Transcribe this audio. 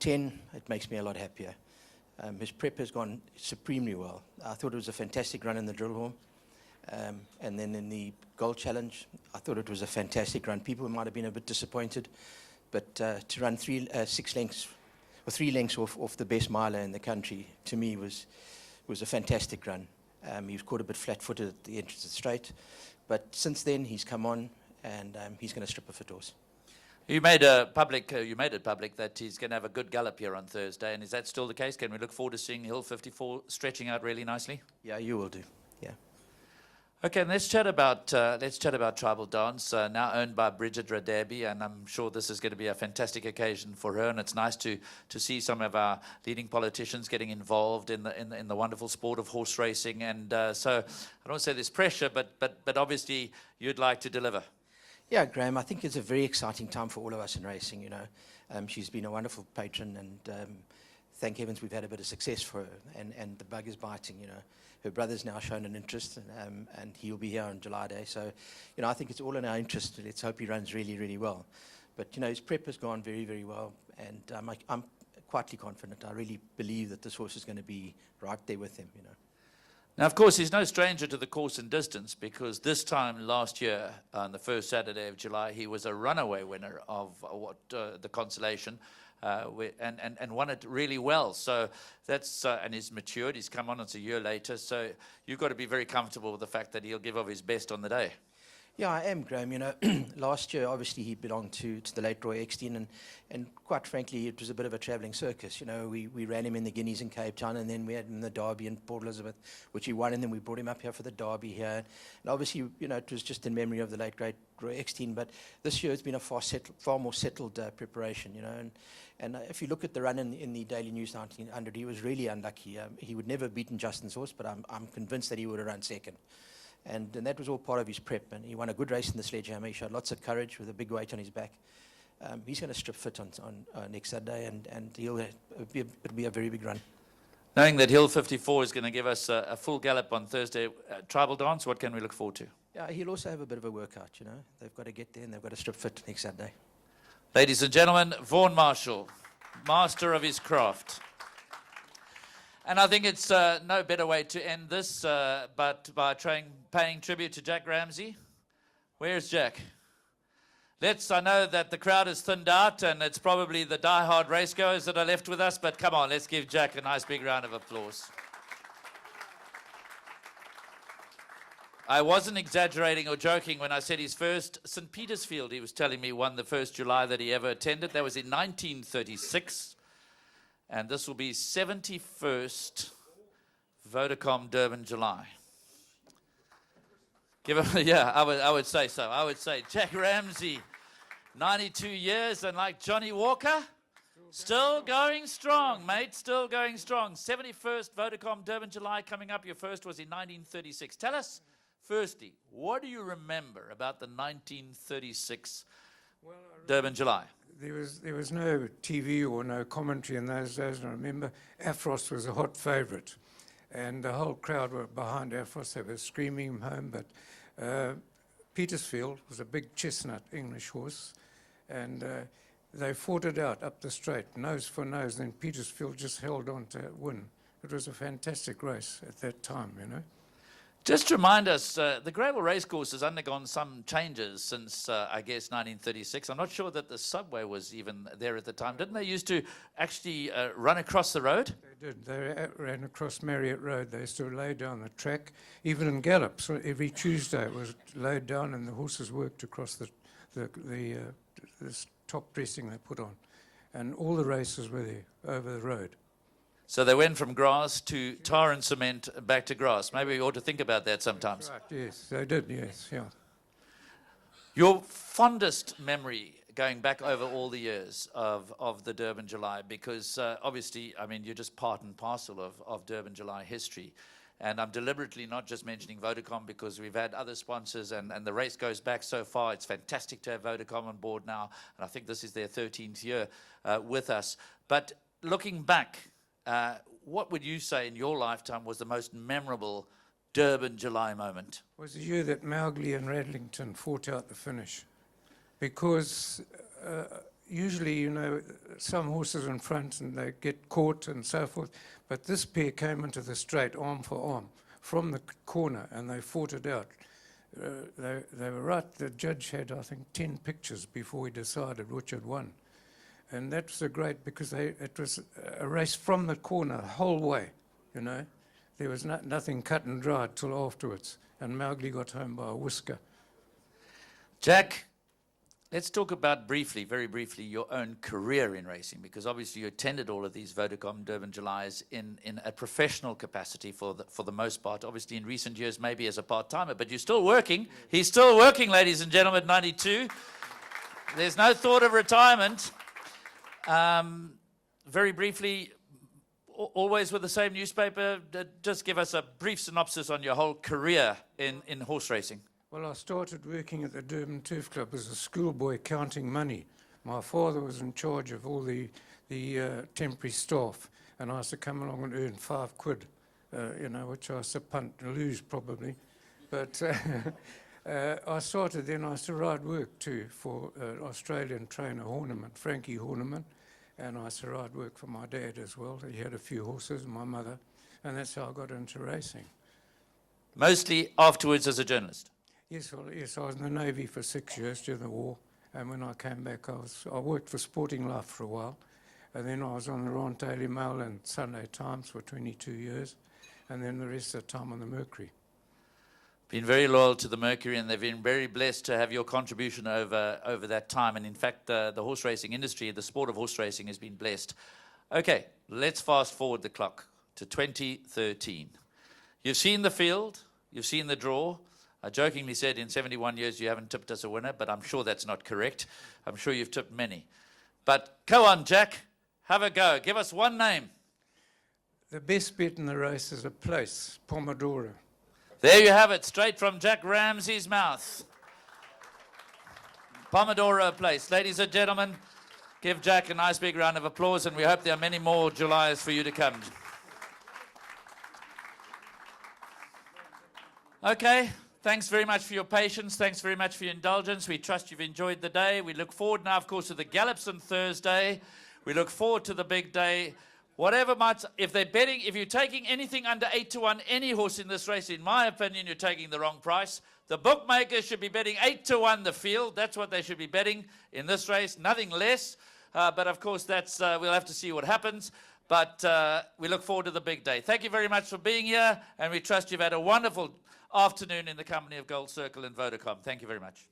10, it makes me a lot happier. His prep has gone supremely well. I thought it was a fantastic run in the drill home. And then in the Gold Challenge, I thought it was a fantastic run. People might have been a bit disappointed, but to run 3 lengths off the best miler in the country, to me was a fantastic run. He was caught a bit flat-footed at the entrance of the straight, but since then he's come on, and he's going to strip a fit horse. You made it public that he's going to have a good gallop here on Thursday, and is that still the case? Can we look forward to seeing Hill 54 stretching out really nicely? Yeah, you will do. Yeah. Okay, and let's chat about Tribal Dance, now owned by Bridget Radebi, and I'm sure this is going to be a fantastic occasion for her. And it's nice to see some of our leading politicians getting involved in the wonderful sport of horse racing. And so I don't say there's pressure, but obviously you'd like to deliver. Yeah, Graham, I think it's a very exciting time for all of us in racing, you know. She's been a wonderful patron, and thank heavens we've had a bit of success for her, and the bug is biting, you know. Her brother's now shown an interest, and he'll be here on July Day. So, you know, I think it's all in our interest. Let's hope he runs really, really well. But, you know, his prep has gone very, very well, and I'm quietly confident. I really believe that this horse is going to be right there with him, you know. Now, of course, he's no stranger to the course and distance, because this time last year, on the first Saturday of July, he was a runaway winner of the Consolation, and won it really well. So that's and he's matured. He's come on. It's a year later. So you've got to be very comfortable with the fact that he'll give of his best on the day. Yeah, I am, Graham. You know, last year, obviously, he belonged to the late Roy Eckstein, and quite frankly, it was a bit of a travelling circus. You know, we ran him in the Guineas in Cape Town, and then we had him in the Derby in Port Elizabeth, which he won, and then we brought him up here for the Derby here. And obviously, you know, it was just in memory of the late, great Roy Eckstein, but this year it's been a far more settled preparation, you know, and if you look at the run in the Daily News 1900, he was really unlucky. He would never have beaten Justin's horse, but I'm convinced that he would have run second. And that was all part of his prep, and he won a good race in the Sledgehammer. He showed lots of courage with a big weight on his back. He's going to strip fit on next Saturday, and it'll be a very big run. Knowing that Hill 54 is going to give us a full gallop on Thursday, Tribal Dance, what can we look forward to? Yeah, he'll also have a bit of a workout, you know. They've got to get there, and they've got to strip fit next Saturday. Ladies and gentlemen, Vaughan Marshall, master of his craft. And I think it's no better way to end this but by paying tribute to Jack Ramsey. Where's Jack? I know that the crowd is thinned out, and it's probably the die-hard racegoers that are left with us, but come on, let's give Jack a nice big round of applause. I wasn't exaggerating or joking when I said his first St. Petersfield, he was telling me, won the 1st July that he ever attended. That was in 1936. And this will be 71st Vodacom Durban July. Give him, yeah, I would say so. I would say Jack Ramsey, 92 years, and like Johnny Walker, still going strong, mate, still going strong. 71st Vodacom Durban July coming up. Your first was in 1936. Tell us, firstly, what do you remember about the 1936 Durban July? There was no TV or no commentary in those days. And I remember Afros was a hot favourite, and the whole crowd were behind Afros. They were screaming him home. But Petersfield was a big chestnut English horse, and they fought it out up the straight, nose for nose. Then Petersfield just held on to win. It was a fantastic race at that time, you know. Just remind us, the Gravel Racecourse has undergone some changes since, I guess, 1936. I'm not sure that the subway was even there at the time. Didn't they used to actually run across the road? They did. They ran across Marriott Road. They used to lay down the track, even in gallops. So every Tuesday it was laid down, and the horses worked across this top dressing they put on. And all the races were there, over the road. So they went from grass to tar and cement, back to grass. Maybe we ought to think about that sometimes. Right, yes, they did, yes, yeah. Your fondest memory going back over all the years of the Durban July, because obviously, I mean, you're just part and parcel of Durban July history. And I'm deliberately not just mentioning Vodacom because we've had other sponsors, and the race goes back so far. It's fantastic to have Vodacom on board now, and I think this is their 13th year with us. But looking back, what would you say in your lifetime was the most memorable Durban July moment? It was the year that Mowgli and Radlington fought out the finish. Because usually, you know, some horses in front and they get caught and so forth, but this pair came into the straight arm for arm from the corner and they fought it out. They were right. The judge had, I think, 10 pictures before he decided which had won. And that was a great, because it was a race from the corner the whole way, you know. There was nothing cut and dried till afterwards. And Mowgli got home by a whisker. Jack, let's talk about briefly, very briefly, your own career in racing, because obviously you attended all of these Vodacom Durban Julys in a professional capacity for the most part. Obviously in recent years maybe as a part-timer, but you're still working. He's still working, ladies and gentlemen, at 92. There's no thought of retirement. Very briefly, always with the same newspaper, just give us a brief synopsis on your whole career in horse racing. Well, I started working at the Durban Turf Club as a schoolboy counting money. My father was in charge of all the temporary staff, and I used to come along and earn £5, you know, which I used to punt and lose probably. But I started then, I used to ride work too for Australian trainer Horniman, Frankie Horniman, and I used to ride work for my dad as well. He had a few horses, and my mother, and that's how I got into racing. Mostly afterwards as a journalist? Yes, well, yes, I was in the Navy for 6 years during the war, and when I came back, I worked for Sporting Life for a while, and then I was on the Royal Daily Mail and Sunday Times for 22 years, and then the rest of the time on the Mercury. Been very loyal to the Mercury, and they've been very blessed to have your contribution over that time. And in fact, the horse racing industry, the sport of horse racing, has been blessed. Okay, let's fast forward the clock to 2013. You've seen the field, you've seen the draw. I jokingly said in 71 years you haven't tipped us a winner, but I'm sure that's not correct. I'm sure you've tipped many. But go on, Jack, have a go. Give us one name. The best bet in the race is a place, Pomodoro. There you have it, straight from Jack Ramsey's mouth. Pomodoro Place. Ladies and gentlemen, give Jack a nice big round of applause, and we hope there are many more Julys for you to come. Okay, thanks very much for your patience. Thanks very much for your indulgence. We trust you've enjoyed the day. We look forward now, of course, to the gallops on Thursday. We look forward to the big day. Whatever might, if you're taking anything under 8-1, any horse in this race, in my opinion, you're taking the wrong price. The bookmakers should be betting 8-1 the field. That's what they should be betting in this race, nothing less. But of course, we'll have to see what happens. But we look forward to the big day. Thank you very much for being here, and we trust you've had a wonderful afternoon in the company of Gold Circle and Vodacom. Thank you very much.